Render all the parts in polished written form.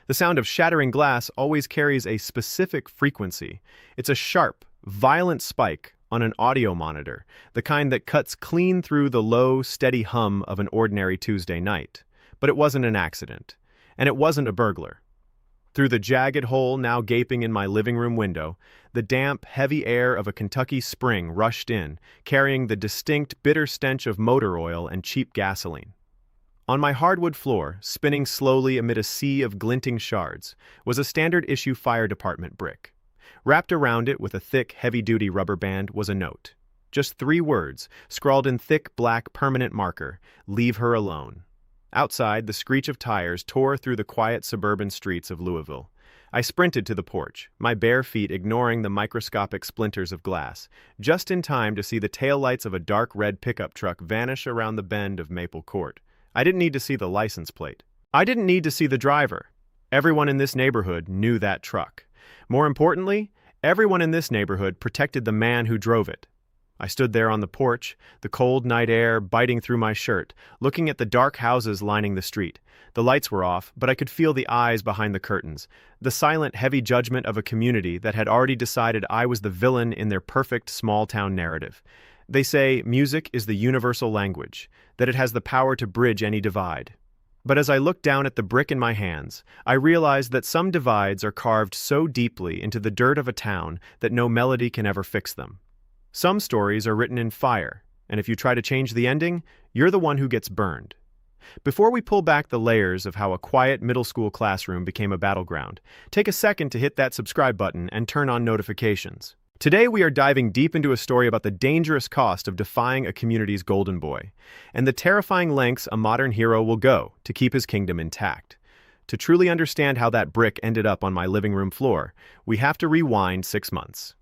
The sound of shattering glass always carries a specific frequency. It's a sharp, violent spike on an audio monitor, the kind that cuts clean through the low, steady hum of an ordinary Tuesday night. But it wasn't an accident, and it wasn't a burglar. Through the jagged hole now gaping in my living room window, the damp, heavy air of a Kentucky spring rushed in, carrying the distinct, bitter stench of motor oil and cheap gasoline. On my hardwood floor, spinning slowly amid a sea of glinting shards, was a standard-issue fire department brick. Wrapped around it with a thick, heavy-duty rubber band was a note. Just 3 words, scrawled in thick, black, permanent marker: "Leave her alone." Outside, the screech of tires tore through the quiet suburban streets of Louisville. I sprinted to the porch, my bare feet ignoring the microscopic splinters of glass, just in time to see the taillights of a dark red pickup truck vanish around the bend of Maple Court. I didn't need to see the license plate. I didn't need to see the driver. Everyone in this neighborhood knew that truck. More importantly, everyone in this neighborhood protected the man who drove it. I stood there on the porch, the cold night air biting through my shirt, looking at the dark houses lining the street. The lights were off, but I could feel the eyes behind the curtains, the silent, heavy judgment of a community that had already decided I was the villain in their perfect small-town narrative. They say music is the universal language, that it has the power to bridge any divide. But as I looked down at the brick in my hands, I realized that some divides are carved so deeply into the dirt of a town that no melody can ever fix them. Some stories are written in fire, and if you try to change the ending, you're the one who gets burned. Before we pull back the layers of how a quiet middle school classroom became a battleground, take a second to hit that subscribe button and turn on notifications. Today we are diving deep into a story about the dangerous cost of defying a community's golden boy, and the terrifying lengths a modern hero will go to keep his kingdom intact. To truly understand how that brick ended up on my living room floor, we have to rewind 6 months.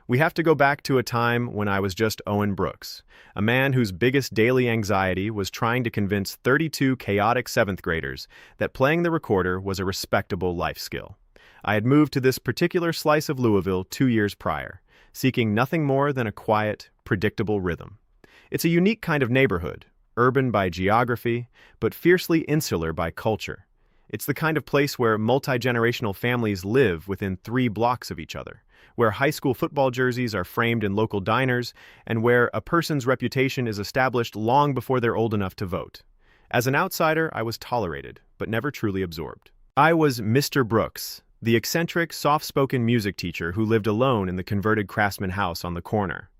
We have to go back to a time when I was just Owen Brooks, a man whose biggest daily anxiety was trying to convince 32 chaotic 7th graders that playing the recorder was a respectable life skill. I had moved to this particular slice of Louisville 2 years prior, seeking nothing more than a quiet, predictable rhythm. It's a unique kind of neighborhood, urban by geography, but fiercely insular by culture. It's the kind of place where multi-generational families live within 3 blocks of each other, where high school football jerseys are framed in local diners, and where a person's reputation is established long before they're old enough to vote. As an outsider, I was tolerated, but never truly absorbed. I was Mr. Brooks, the eccentric, soft-spoken music teacher who lived alone in the converted craftsman house on the corner.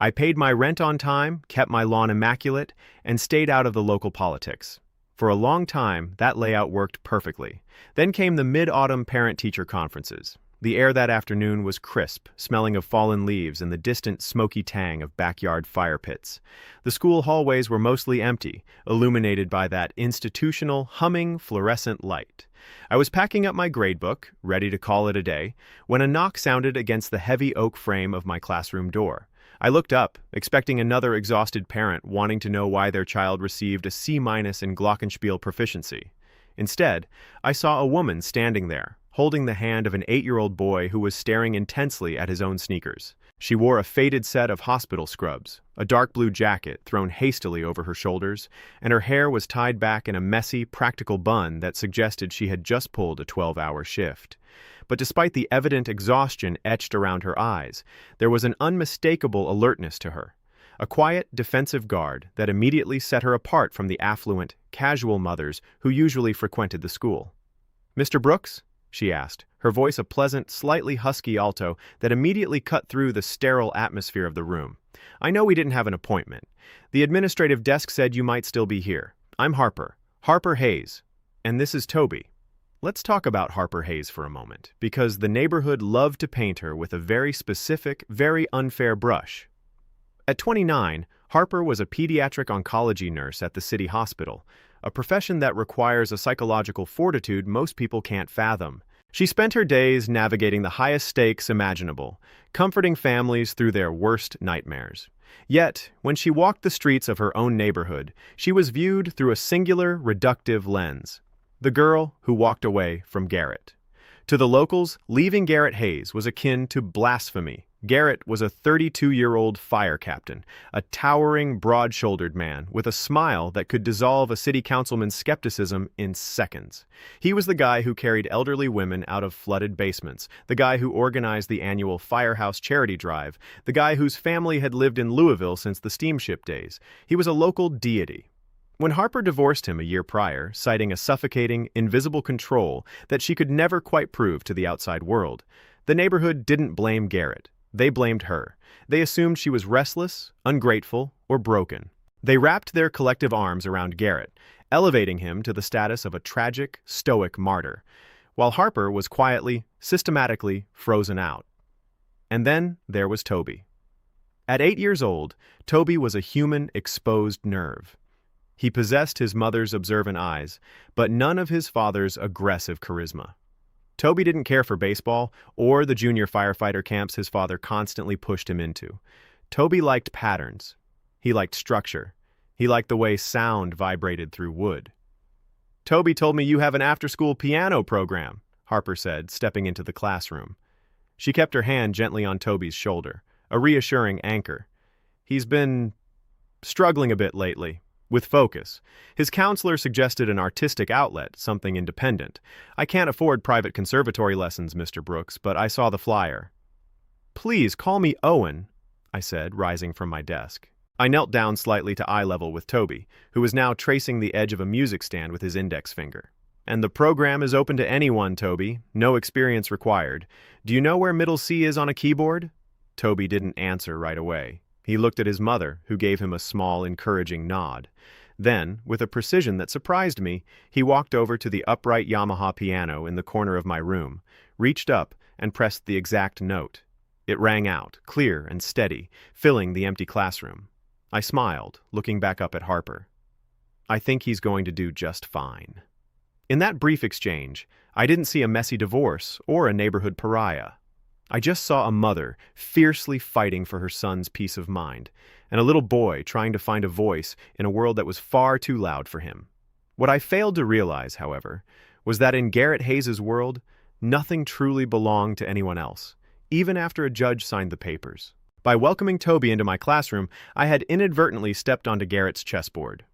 I paid my rent on time, kept my lawn immaculate, and stayed out of the local politics. For a long time, that layout worked perfectly. Then came the mid-autumn parent-teacher conferences. The air that afternoon was crisp, smelling of fallen leaves and the distant smoky tang of backyard fire pits. The school hallways were mostly empty, illuminated by that institutional, humming, fluorescent light. I was packing up my gradebook, ready to call it a day, when a knock sounded against the heavy oak frame of my classroom door. I looked up, expecting another exhausted parent wanting to know why their child received a C- in Glockenspiel proficiency. Instead, I saw a woman standing there, holding the hand of an 8-year-old boy who was staring intensely at his own sneakers. She wore a faded set of hospital scrubs, a dark blue jacket thrown hastily over her shoulders, and her hair was tied back in a messy, practical bun that suggested she had just pulled a 12-hour shift. But despite the evident exhaustion etched around her eyes, there was an unmistakable alertness to her, a quiet, defensive guard that immediately set her apart from the affluent, casual mothers who usually frequented the school. "Mr. Brooks?" she asked, her voice a pleasant, slightly husky alto that immediately cut through the sterile atmosphere of the room. "I know we didn't have an appointment. The administrative desk said you might still be here. I'm Harper, Harper Hayes, and this is Toby." Let's talk about Harper Hayes for a moment, because the neighborhood loved to paint her with a very specific, very unfair brush. At 29, Harper was a pediatric oncology nurse at the city hospital, a profession that requires a psychological fortitude most people can't fathom. She spent her days navigating the highest stakes imaginable, comforting families through their worst nightmares. Yet, when she walked the streets of her own neighborhood, she was viewed through a singular, reductive lens: the girl who walked away from Garrett. To the locals, leaving Garrett Hayes was akin to blasphemy, Garrett was a 32-year-old fire captain, a towering, broad-shouldered man with a smile that could dissolve a city councilman's skepticism in seconds. He was the guy who carried elderly women out of flooded basements, the guy who organized the annual Firehouse charity drive, the guy whose family had lived in Louisville since the steamship days. He was a local deity. When Harper divorced him a year prior, citing a suffocating, invisible control that she could never quite prove to the outside world, the neighborhood didn't blame Garrett. They blamed her. They assumed she was restless, ungrateful, or broken. They wrapped their collective arms around Garrett, elevating him to the status of a tragic, stoic martyr, while Harper was quietly, systematically frozen out. And then there was Toby. At 8 years old, Toby was a human exposed nerve. He possessed his mother's observant eyes, but none of his father's aggressive charisma. Toby didn't care for baseball or the junior firefighter camps his father constantly pushed him into. Toby liked patterns. He liked structure. He liked the way sound vibrated through wood. "Toby told me you have an after-school piano program," Harper said, stepping into the classroom. She kept her hand gently on Toby's shoulder, a reassuring anchor. "He's been struggling a bit lately. With focus. His counselor suggested an artistic outlet, something independent. I can't afford private conservatory lessons, Mr. Brooks, but I saw the flyer." "Please call me Owen," I said, rising from my desk. I knelt down slightly to eye level with Toby, who was now tracing the edge of a music stand with his index finger. "And the program is open to anyone, Toby. No experience required. Do you know where middle C is on a keyboard?" Toby didn't answer right away. He looked at his mother, who gave him a small, encouraging nod. Then, with a precision that surprised me, he walked over to the upright Yamaha piano in the corner of my room, reached up, and pressed the exact note. It rang out, clear and steady, filling the empty classroom. I smiled, looking back up at Harper. "I think he's going to do just fine." In that brief exchange, I didn't see a messy divorce or a neighborhood pariah. I just saw a mother fiercely fighting for her son's peace of mind, and a little boy trying to find a voice in a world that was far too loud for him. What I failed to realize, however, was that in Garrett Hayes' world, nothing truly belonged to anyone else, even after a judge signed the papers. By welcoming Toby into my classroom, I had inadvertently stepped onto Garrett's chessboard.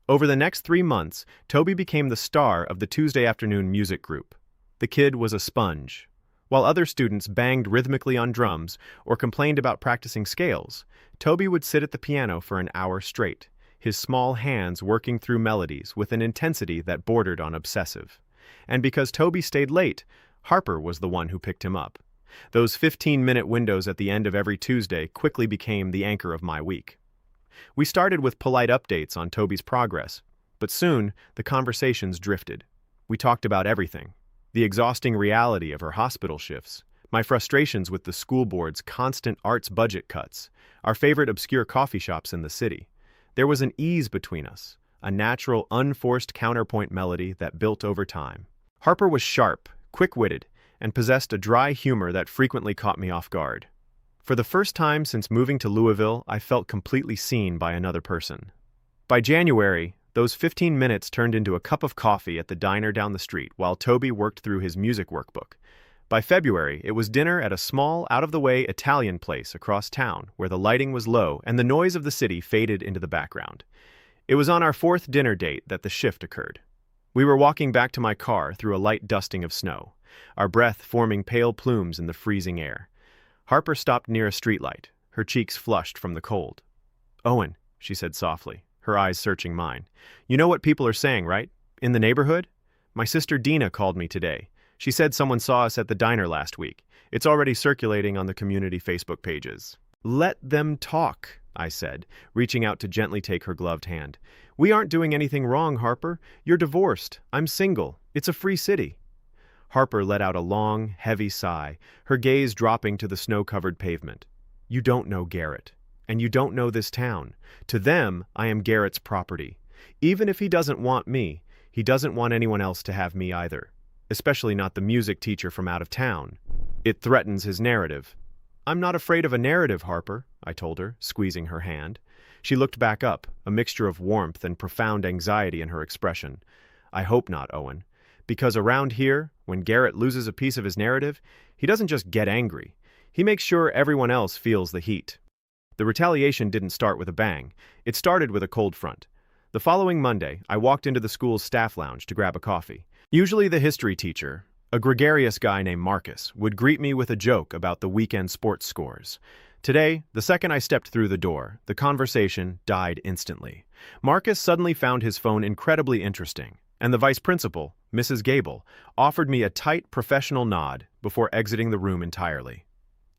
Over the next 3 months, Toby became the star of the Tuesday afternoon music group. The kid was a sponge. While other students banged rhythmically on drums or complained about practicing scales, Toby would sit at the piano for an hour straight, his small hands working through melodies with an intensity that bordered on obsessive. And because Toby stayed late, Harper was the one who picked him up. Those 15-minute windows at the end of every Tuesday quickly became the anchor of my week. We started with polite updates on Toby's progress, but soon the conversations drifted. We talked about everything. The exhausting reality of her hospital shifts, my frustrations with the school board's constant arts budget cuts, our favorite obscure coffee shops in the city. There was an ease between us, a natural, unforced counterpoint melody that built over time. Harper was sharp, quick-witted, and possessed a dry humor that frequently caught me off guard. For the first time since moving to Louisville, I felt completely seen by another person. By January, those 15 minutes turned into a cup of coffee at the diner down the street while Toby worked through his music workbook. By February, it was dinner at a small, out-of-the-way Italian place across town where the lighting was low and the noise of the city faded into the background. It was on our 4th dinner date that the shift occurred. We were walking back to my car through a light dusting of snow, our breath forming pale plumes in the freezing air. Harper stopped near a streetlight, her cheeks flushed from the cold. "Owen," she said softly, her eyes searching mine. "You know what people are saying, right? In the neighborhood? My sister Dina called me today. She said someone saw us at the diner last week. It's already circulating on the community Facebook pages." "Let them talk," I said, reaching out to gently take her gloved hand. "We aren't doing anything wrong, Harper. You're divorced. I'm single. It's a free city." Harper let out a long, heavy sigh, her gaze dropping to the snow-covered pavement. "You don't know Garrett. And you don't know this town. To them, I am Garrett's property. Even if he doesn't want me, he doesn't want anyone else to have me either. Especially not the music teacher from out of town. It threatens his narrative." "I'm not afraid of a narrative, Harper," I told her, squeezing her hand. She looked back up, a mixture of warmth and profound anxiety in her expression. "I hope not, Owen. Because around here, when Garrett loses a piece of his narrative, he doesn't just get angry. He makes sure everyone else feels the heat. The retaliation didn't start with a bang. It started with a cold front. The following Monday, I walked into the school's staff lounge to grab a coffee. Usually the history teacher, a gregarious guy named Marcus, would greet me with a joke about the weekend sports scores. Today, the second I stepped through the door, the conversation died instantly. Marcus suddenly found his phone incredibly interesting, and the vice principal, Mrs. Gable, offered me a tight, professional nod before exiting the room entirely.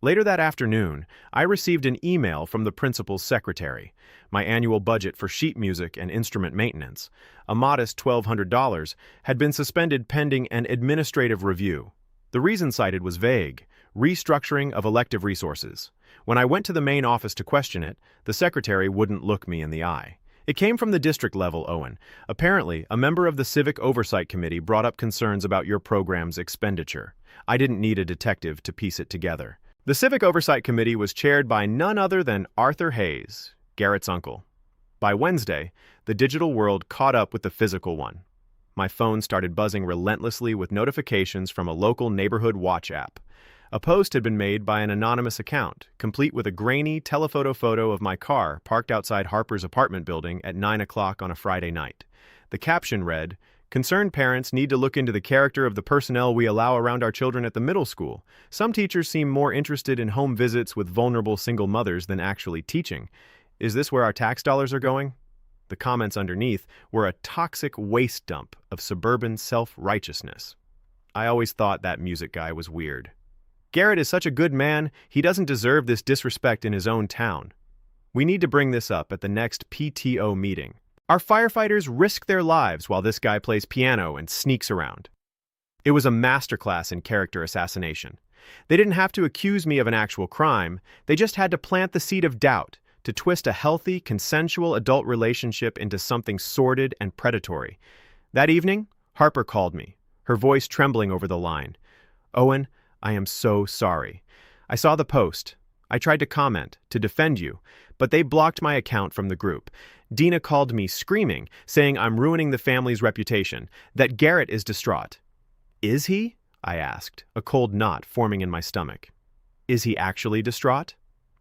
Later that afternoon, I received an email from the principal's secretary. My annual budget for sheet music and instrument maintenance, a modest $1,200, had been suspended pending an administrative review. The reason cited was vague: restructuring of elective resources. When I went to the main office to question it, the secretary wouldn't look me in the eye. It came from the district level, Owen. Apparently, a member of the Civic Oversight Committee brought up concerns about your program's expenditure. I didn't need a detective to piece it together. The Civic Oversight Committee was chaired by none other than Arthur Hayes, Garrett's uncle. By Wednesday, the digital world caught up with the physical one. My phone started buzzing relentlessly with notifications from a local neighborhood watch app. A post had been made by an anonymous account, complete with a grainy telephoto photo of my car parked outside Harper's apartment building at 9 o'clock on a Friday night. The caption read, "Concerned parents need to look into the character of the personnel we allow around our children at the middle school. Some teachers seem more interested in home visits with vulnerable single mothers than actually teaching. Is this where our tax dollars are going?" The comments underneath were a toxic waste dump of suburban self-righteousness. I always thought that music guy was weird. Garrett is such a good man, he doesn't deserve this disrespect in his own town. We need to bring this up at the next PTO meeting. Our firefighters risk their lives while this guy plays piano and sneaks around. It was a masterclass in character assassination. They didn't have to accuse me of an actual crime, they just had to plant the seed of doubt, to twist a healthy, consensual adult relationship into something sordid and predatory. That evening, Harper called me, her voice trembling over the line. "Owen, I am so sorry. I saw the post. I tried to comment, to defend you, but they blocked my account from the group. Dina called me screaming, saying I'm ruining the family's reputation, that Garrett is distraught." "Is he?" I asked, a cold knot forming in my stomach. "Is he actually distraught?"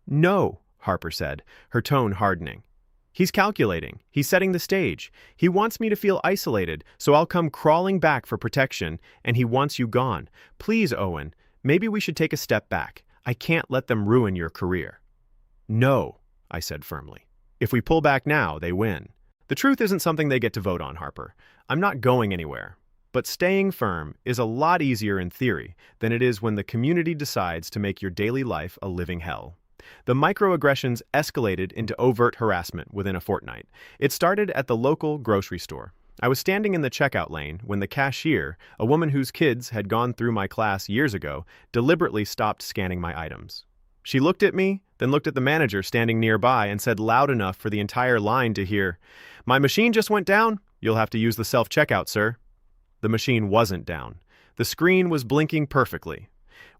"No," Harper said, her tone hardening. "He's calculating. He's setting the stage. He wants me to feel isolated, so I'll come crawling back for protection, and he wants you gone. Please, Owen, maybe we should take a step back. I can't let them ruin your career." "No," I said firmly. "If we pull back now, they win. The truth isn't something they get to vote on, Harper. I'm not going anywhere. But staying firm is a lot easier in theory than it is when the community decides to make your daily life a living hell." The microaggressions escalated into overt harassment within a fortnight. It started at the local grocery store. I was standing in the checkout lane when the cashier, a woman whose kids had gone through my class years ago, deliberately stopped scanning my items. She looked at me, then looked at the manager standing nearby and said loud enough for the entire line to hear, "My machine just went down. You'll have to use the self-checkout, sir." The machine wasn't down. The screen was blinking perfectly.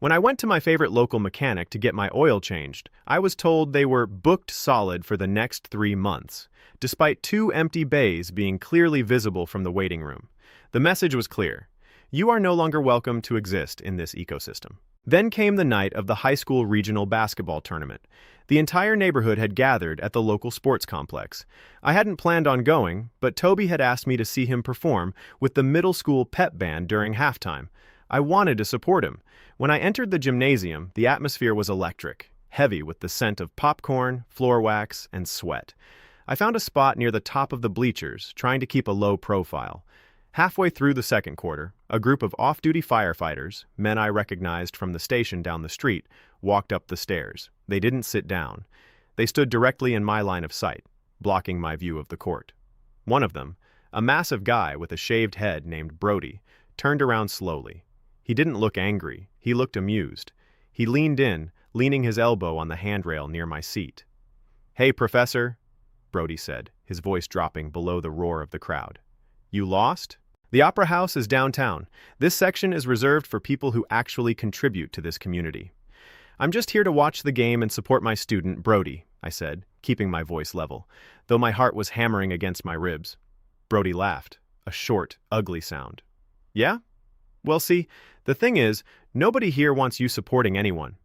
When I went to my favorite local mechanic to get my oil changed, I was told they were booked solid for the next 3 months, despite 2 empty bays being clearly visible from the waiting room. The message was clear: you are no longer welcome to exist in this ecosystem. Then came the night of the high school regional basketball tournament. The entire neighborhood had gathered at the local sports complex. I hadn't planned on going, but Toby had asked me to see him perform with the middle school pep band during halftime. I wanted to support him. When I entered the gymnasium, the atmosphere was electric, heavy with the scent of popcorn, floor wax, and sweat. I found a spot near the top of the bleachers, trying to keep a low profile. Halfway through the second quarter, a group of off-duty firefighters, men I recognized from the station down the street, walked up the stairs. They didn't sit down. They stood directly in my line of sight, blocking my view of the court. One of them, a massive guy with a shaved head named Brody, turned around slowly. He didn't look angry. He looked amused. He leaned in, leaning his elbow on the handrail near my seat. "Hey, Professor," Brody said, his voice dropping below the roar of the crowd. "You lost? The Opera House is downtown. This section is reserved for people who actually contribute to this community." "I'm just here to watch the game and support my student, Brody," I said, keeping my voice level, though my heart was hammering against my ribs. Brody laughed, a short, ugly sound. "Yeah? Well, see, the thing is, nobody here wants you supporting anyone."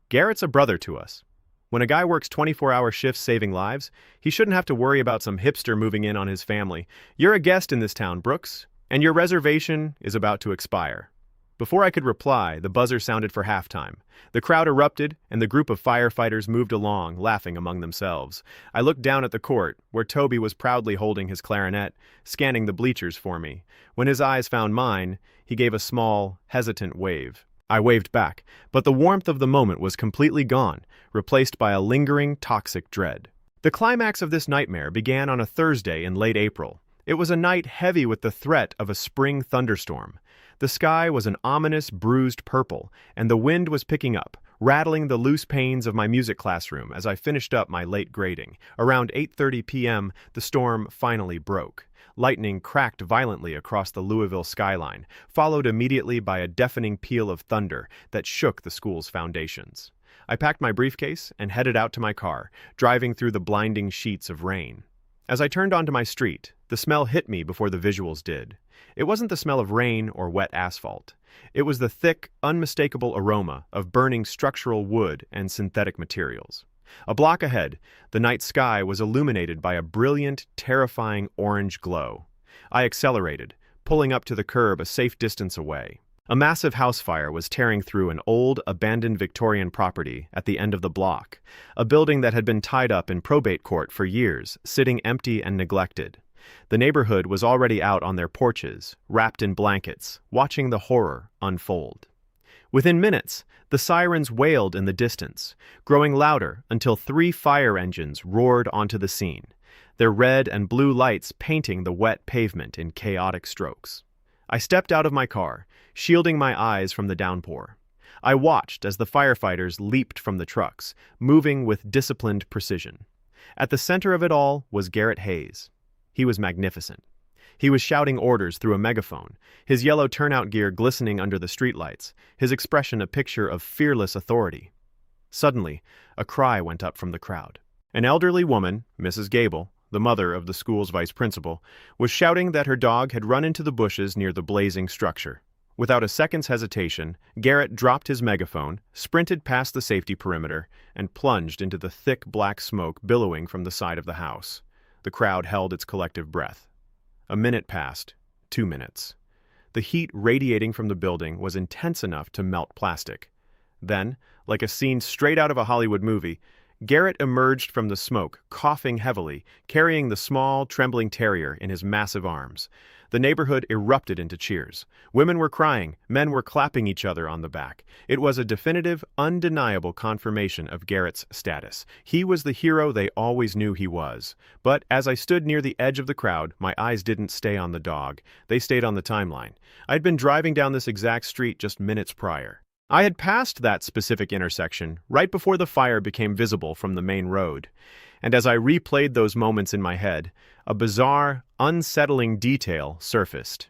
Garrett's a brother to us. When a guy works 24-hour shifts saving lives, he shouldn't have to worry about some hipster moving in on his family. You're a guest in this town, Brooks, and your reservation is about to expire. Before I could reply, the buzzer sounded for halftime. The crowd erupted, and the group of firefighters moved along, laughing among themselves. I looked down at the court, where Toby was proudly holding his clarinet, scanning the bleachers for me. When his eyes found mine, he gave a small, hesitant wave. I waved back, but the warmth of the moment was completely gone, replaced by a lingering, toxic dread. The climax of this nightmare began on a Thursday in late April. It was a night heavy with the threat of a spring thunderstorm. The sky was an ominous, bruised purple, and the wind was picking up, rattling the loose panes of my music classroom as I finished up my late grading. Around 8:30 p.m., the storm finally broke. Lightning cracked violently across the Louisville skyline, followed immediately by a deafening peal of thunder that shook the school's foundations. I packed my briefcase and headed out to my car, driving through the blinding sheets of rain. As I turned onto my street, the smell hit me before the visuals did. It wasn't the smell of rain or wet asphalt. It was the thick, unmistakable aroma of burning structural wood and synthetic materials. A block ahead, the night sky was illuminated by a brilliant, terrifying orange glow. I accelerated, pulling up to the curb a safe distance away. A massive house fire was tearing through an old, abandoned Victorian property at the end of the block, a building that had been tied up in probate court for years, sitting empty and neglected. The neighborhood was already out on their porches, wrapped in blankets, watching the horror unfold. Within minutes, the sirens wailed in the distance, growing louder until 3 fire engines roared onto the scene, their red and blue lights painting the wet pavement in chaotic strokes. I stepped out of my car, shielding my eyes from the downpour. I watched as the firefighters leaped from the trucks, moving with disciplined precision. At the center of it all was Garrett Hayes. He was magnificent. He was shouting orders through a megaphone, his yellow turnout gear glistening under the streetlights, his expression a picture of fearless authority. Suddenly, a cry went up from the crowd. An elderly woman, Mrs. Gable, the mother of the school's vice principal, was shouting that her dog had run into the bushes near the blazing structure. Without a second's hesitation, Garrett dropped his megaphone, sprinted past the safety perimeter, and plunged into the thick black smoke billowing from the side of the house. The crowd held its collective breath. A minute passed, 2 minutes. The heat radiating from the building was intense enough to melt plastic. Then, like a scene straight out of a Hollywood movie, Garrett emerged from the smoke, coughing heavily, carrying the small, trembling terrier in his massive arms. The neighborhood erupted into cheers. Women were crying, men were clapping each other on the back. It was a definitive, undeniable confirmation of Garrett's status. He was the hero they always knew he was. But as I stood near the edge of the crowd, my eyes didn't stay on the dog. They stayed on the timeline. I'd been driving down this exact street just minutes prior. I had passed that specific intersection right before the fire became visible from the main road. And as I replayed those moments in my head, a bizarre, unsettling detail surfaced.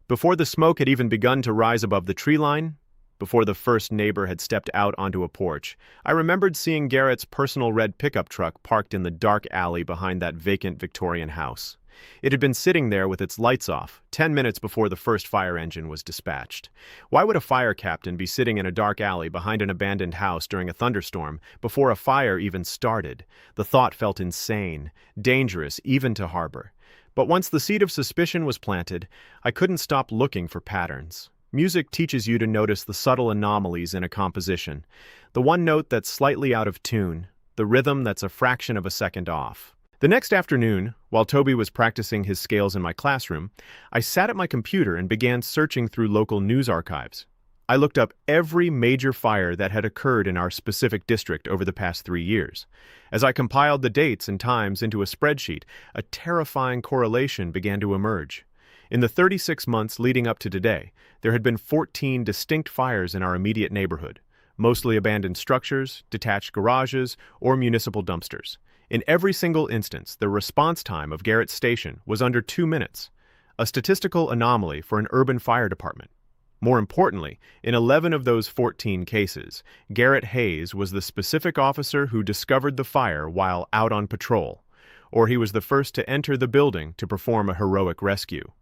Before the smoke had even begun to rise above the tree line, before the first neighbor had stepped out onto a porch, I remembered seeing Garrett's personal red pickup truck parked in the dark alley behind that vacant Victorian house. It had been sitting there with its lights off, 10 minutes before the first fire engine was dispatched. Why would a fire captain be sitting in a dark alley behind an abandoned house during a thunderstorm before a fire even started? The thought felt insane, dangerous even to Harper. But once the seed of suspicion was planted, I couldn't stop looking for patterns. Music teaches you to notice the subtle anomalies in a composition. The one note that's slightly out of tune, the rhythm that's a fraction of a second off. The next afternoon, while Toby was practicing his scales in my classroom, I sat at my computer and began searching through local news archives. I looked up every major fire that had occurred in our specific district over the past 3 years. As I compiled the dates and times into a spreadsheet, a terrifying correlation began to emerge. In the 36 months leading up to today, there had been 14 distinct fires in our immediate neighborhood, mostly abandoned structures, detached garages, or municipal dumpsters. In every single instance, the response time of Garrett's station was under 2 minutes, a statistical anomaly for an urban fire department. More importantly, in 11 of those 14 cases, Garrett Hayes was the specific officer who discovered the fire while out on patrol, or he was the first to enter the building to perform a heroic rescue.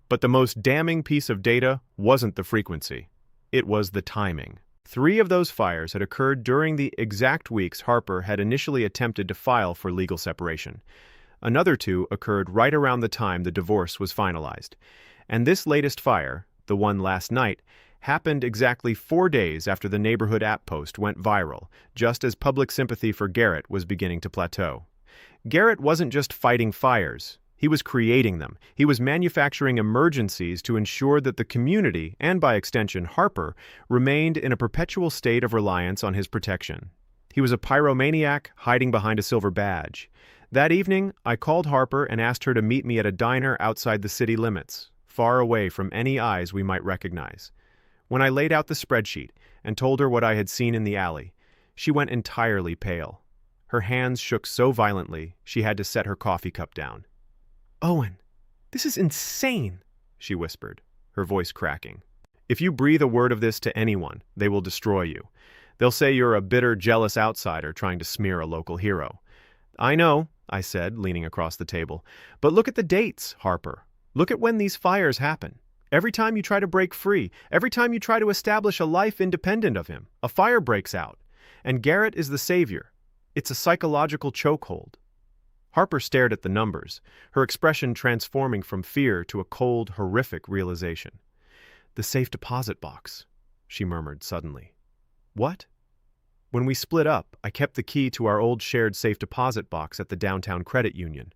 But the most damning piece of data wasn't the frequency. It was the timing. 3 of those fires had occurred during the exact weeks Harper had initially attempted to file for legal separation. Another 2 occurred right around the time the divorce was finalized. And this latest fire, the one last night, happened exactly 4 days after the neighborhood app post went viral, just as public sympathy for Garrett was beginning to plateau. Garrett wasn't just fighting fires. He was creating them. He was manufacturing emergencies to ensure that the community, and by extension Harper, remained in a perpetual state of reliance on his protection. He was a pyromaniac hiding behind a silver badge. That evening, I called Harper and asked her to meet me at a diner outside the city limits, far away from any eyes we might recognize. When I laid out the spreadsheet and told her what I had seen in the alley, she went entirely pale. Her hands shook so violently she had to set her coffee cup down. "Owen, this is insane," she whispered, her voice cracking. "If you breathe a word of this to anyone, they will destroy you. They'll say you're a bitter, jealous outsider trying to smear a local hero." "I know," I said, leaning across the table. "But look at the dates, Harper. Look at when these fires happen. Every time you try to break free, every time you try to establish a life independent of him, a fire breaks out. And Garrett is the savior. It's a psychological chokehold." Harper stared at the numbers, her expression transforming from fear to a cold, horrific realization. "The safe deposit box," she murmured suddenly. "What?" "When we split up, I kept the key to our old shared safe deposit box at the downtown credit union.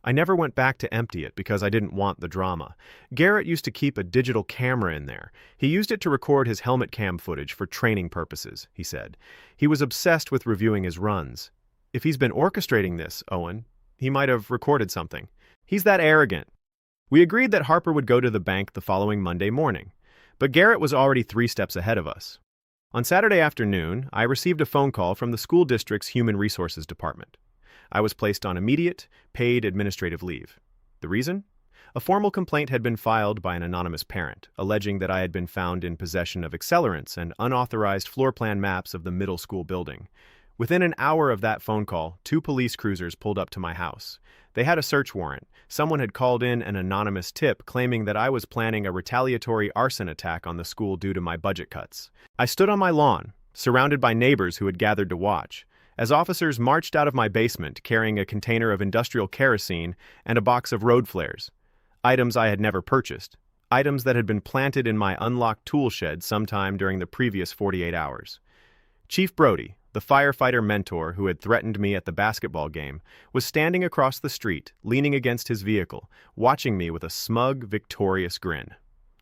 I never went back to empty it because I didn't want the drama. Garrett used to keep a digital camera in there. He used it to record his helmet cam footage for training purposes," he said. "He was obsessed with reviewing his runs. If he's been orchestrating this, Owen, he might have recorded something. He's that arrogant." We agreed that Harper would go to the bank the following Monday morning, but Garrett was already 3 steps ahead of us. On Saturday afternoon, I received a phone call from the school district's Human Resources Department. I was placed on immediate, paid administrative leave. The reason? A formal complaint had been filed by an anonymous parent, alleging that I had been found in possession of accelerants and unauthorized floor plan maps of the middle school building. Within an hour of that phone call, 2 police cruisers pulled up to my house. They had a search warrant. Someone had called in an anonymous tip claiming that I was planning a retaliatory arson attack on the school due to my budget cuts. I stood on my lawn, surrounded by neighbors who had gathered to watch, as officers marched out of my basement carrying a container of industrial kerosene and a box of road flares. Items I had never purchased. Items that had been planted in my unlocked tool shed sometime during the previous 48 hours. Chief Brody, the firefighter mentor who had threatened me at the basketball game, was standing across the street, leaning against his vehicle, watching me with a smug, victorious grin.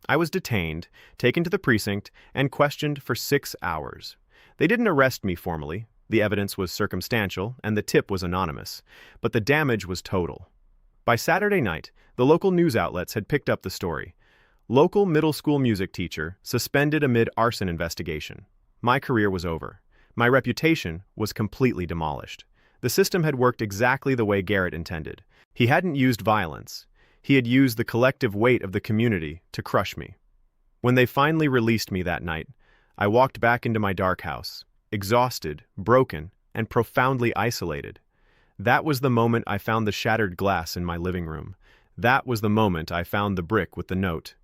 I was detained, taken to the precinct, and questioned for 6 hours. They didn't arrest me formally. The evidence was circumstantial, and the tip was anonymous, but the damage was total. By Saturday night, the local news outlets had picked up the story. Local middle school music teacher suspended amid arson investigation. My career was over. My reputation was completely demolished. The system had worked exactly the way Garrett intended. He hadn't used violence. He had used the collective weight of the community to crush me. When they finally released me that night, I walked back into my dark house, exhausted, broken, and profoundly isolated. That was the moment I found the shattered glass in my living room. That was the moment I found the brick with the note,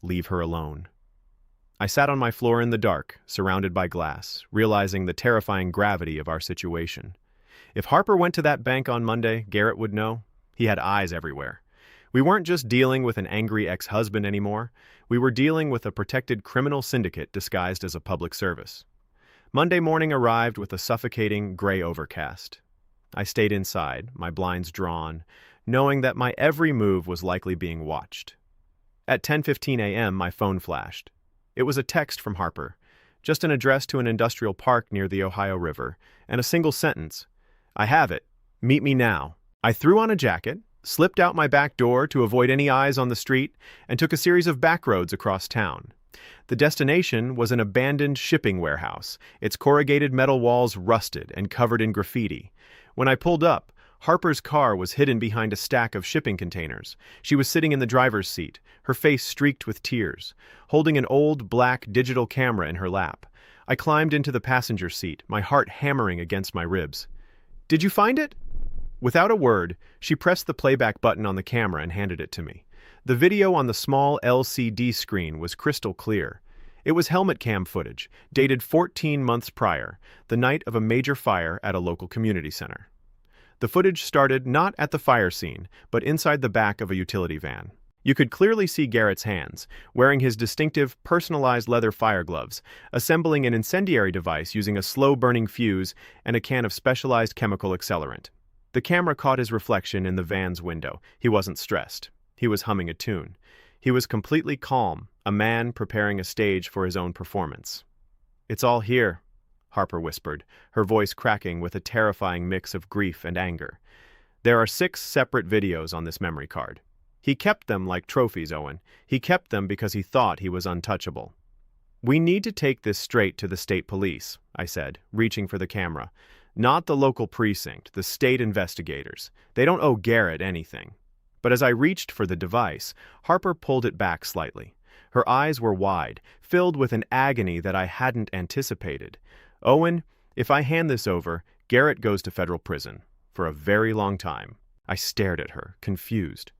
"Leave her alone." I sat on my floor in the dark, surrounded by glass, realizing the terrifying gravity of our situation. If Harper went to that bank on Monday, Garrett would know. He had eyes everywhere. We weren't just dealing with an angry ex-husband anymore. We were dealing with a protected criminal syndicate disguised as a public service. Monday morning arrived with a suffocating gray overcast. I stayed inside, my blinds drawn, knowing that my every move was likely being watched. At 10:15 a.m., my phone flashed. It was a text from Harper, just an address to an industrial park near the Ohio River, and a single sentence. "I have it. Meet me now." I threw on a jacket, slipped out my back door to avoid any eyes on the street, and took a series of back roads across town. The destination was an abandoned shipping warehouse, its corrugated metal walls rusted and covered in graffiti. When I pulled up, Harper's car was hidden behind a stack of shipping containers. She was sitting in the driver's seat, her face streaked with tears, holding an old black digital camera in her lap. I climbed into the passenger seat, my heart hammering against my ribs. "Did you find it?" Without a word, she pressed the playback button on the camera and handed it to me. The video on the small LCD screen was crystal clear. It was helmet cam footage, dated 14 months prior, the night of a major fire at a local community center. The footage started not at the fire scene, but inside the back of a utility van. You could clearly see Garrett's hands, wearing his distinctive, personalized leather fire gloves, assembling an incendiary device using a slow-burning fuse and a can of specialized chemical accelerant. The camera caught his reflection in the van's window. He wasn't stressed. He was humming a tune. He was completely calm, a man preparing a stage for his own performance. "It's all here," Harper whispered, her voice cracking with a terrifying mix of grief and anger. "There are 6 separate videos on this memory card. He kept them like trophies, Owen. He kept them because he thought he was untouchable." "We need to take this straight to the state police," I said, reaching for the camera. "Not the local precinct, the state investigators. They don't owe Garrett anything." But as I reached for the device, Harper pulled it back slightly. Her eyes were wide, filled with an agony that I hadn't anticipated. "Owen, if I hand this over, Garrett goes to federal prison. For a very long time." I stared at her, confused.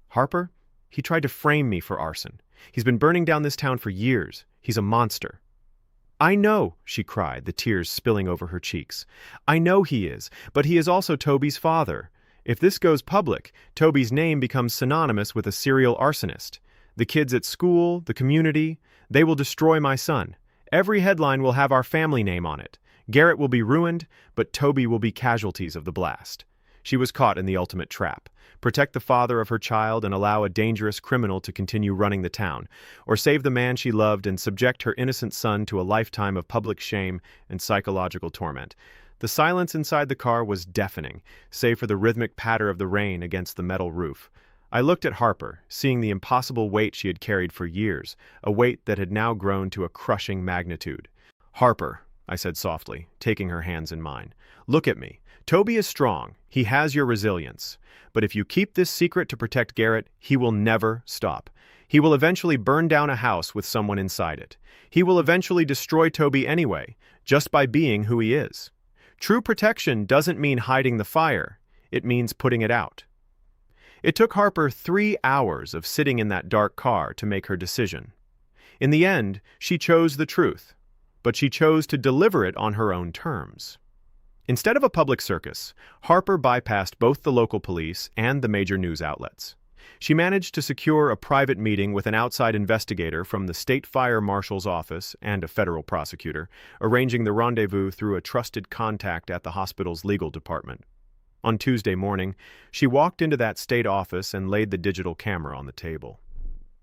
"Harper, he tried to frame me for arson. He's been burning down this town for years. He's a monster." "I know," she cried, the tears spilling over her cheeks. "I know he is, but he is also Toby's father. If this goes public, Toby's name becomes synonymous with a serial arsonist. The kids at school, the community, they will destroy my son. Every headline will have our family name on it. Garrett will be ruined, but Toby will be casualties of the blast." She was caught in the ultimate trap. Protect the father of her child and allow a dangerous criminal to continue running the town, or save the man she loved and subject her innocent son to a lifetime of public shame and psychological torment. The silence inside the car was deafening, save for the rhythmic patter of the rain against the metal roof. I looked at Harper, seeing the impossible weight she had carried for years, a weight that had now grown to a crushing magnitude. "Harper," I said softly, taking her hands in mine, "look at me. Toby is strong. He has your resilience. But if you keep this secret to protect Garrett, he will never stop. He will eventually burn down a house with someone inside it. He will eventually destroy Toby anyway, just by being who he is. True protection doesn't mean hiding the fire. It means putting it out." It took Harper 3 hours of sitting in that dark car to make her decision. In the end, she chose the truth, but she chose to deliver it on her own terms. Instead of a public circus, Harper bypassed both the local police and the major news outlets. She managed to secure a private meeting with an outside investigator from the state fire marshal's office and a federal prosecutor, arranging the rendezvous through a trusted contact at the hospital's legal department. On Tuesday morning, she walked into that state office and laid the digital camera on the table.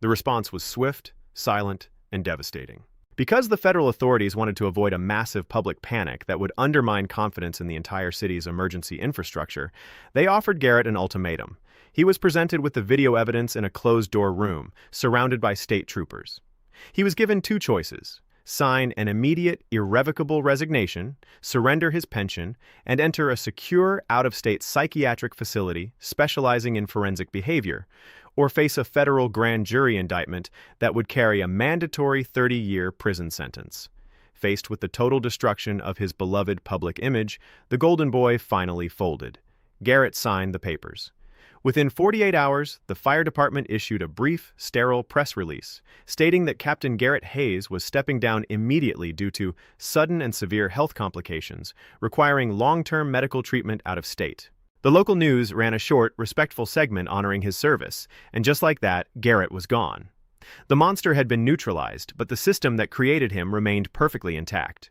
The response was swift, silent, and devastating. Because the federal authorities wanted to avoid a massive public panic that would undermine confidence in the entire city's emergency infrastructure, they offered Garrett an ultimatum. He was presented with the video evidence in a closed-door room, surrounded by state troopers. He was given 2 choices: sign an immediate, irrevocable resignation, surrender his pension, and enter a secure, out-of-state psychiatric facility specializing in forensic behavior, or face a federal grand jury indictment that would carry a mandatory 30-year prison sentence. Faced with the total destruction of his beloved public image, the Golden Boy finally folded. Garrett signed the papers. Within 48 hours, the fire department issued a brief, sterile press release, stating that Captain Garrett Hayes was stepping down immediately due to sudden and severe health complications, requiring long-term medical treatment out of state. The local news ran a short, respectful segment honoring his service, and just like that, Garrett was gone. The monster had been neutralized, but the system that created him remained perfectly intact.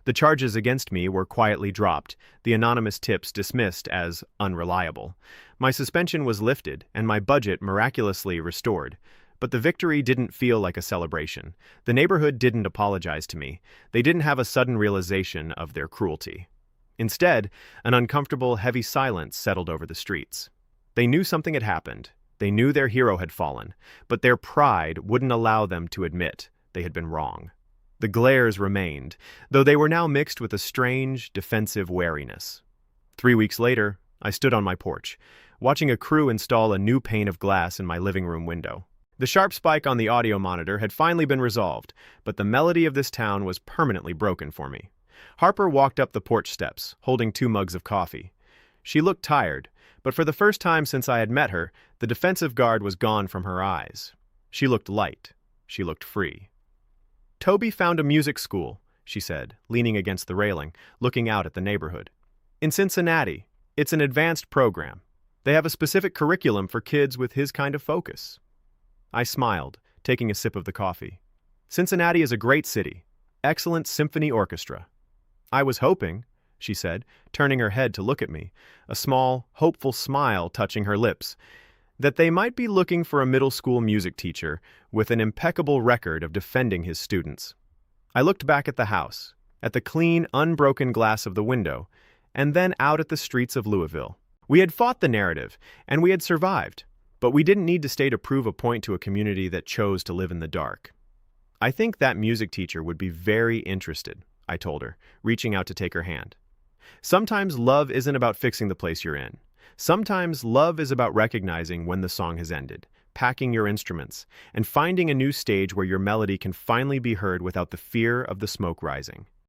The charges against me were quietly dropped, the anonymous tips dismissed as unreliable. My suspension was lifted, and my budget miraculously restored. But the victory didn't feel like a celebration. The neighborhood didn't apologize to me. They didn't have a sudden realization of their cruelty. Instead, an uncomfortable, heavy silence settled over the streets. They knew something had happened. They knew their hero had fallen, but their pride wouldn't allow them to admit they had been wrong. The glares remained, though they were now mixed with a strange, defensive wariness. 3 weeks later, I stood on my porch, watching a crew install a new pane of glass in my living room window. The sharp spike on the audio monitor had finally been resolved, but the melody of this town was permanently broken for me. Harper walked up the porch steps, holding 2 mugs of coffee. She looked tired, but for the first time since I had met her, the defensive guard was gone from her eyes. She looked light. She looked free. Toby found a music school, she said, leaning against the railing, looking out at the neighborhood. In Cincinnati, it's an advanced program. They have a specific curriculum for kids with his kind of focus. I smiled, taking a sip of the coffee. Cincinnati is a great city. Excellent symphony orchestra. I was hoping, she said, turning her head to look at me, a small, hopeful smile touching her lips, that they might be looking for a middle school music teacher with an impeccable record of defending his students. I looked back at the house, at the clean, unbroken glass of the window, and then out at the streets of Louisville. We had fought the narrative, and we had survived, but we didn't need to stay to prove a point to a community that chose to live in the dark. I think that music teacher would be very interested, I told her, reaching out to take her hand. Sometimes love isn't about fixing the place you're in. Sometimes love is about recognizing when the song has ended, packing your instruments, and finding a new stage where your melody can finally be heard without the fear of the smoke rising.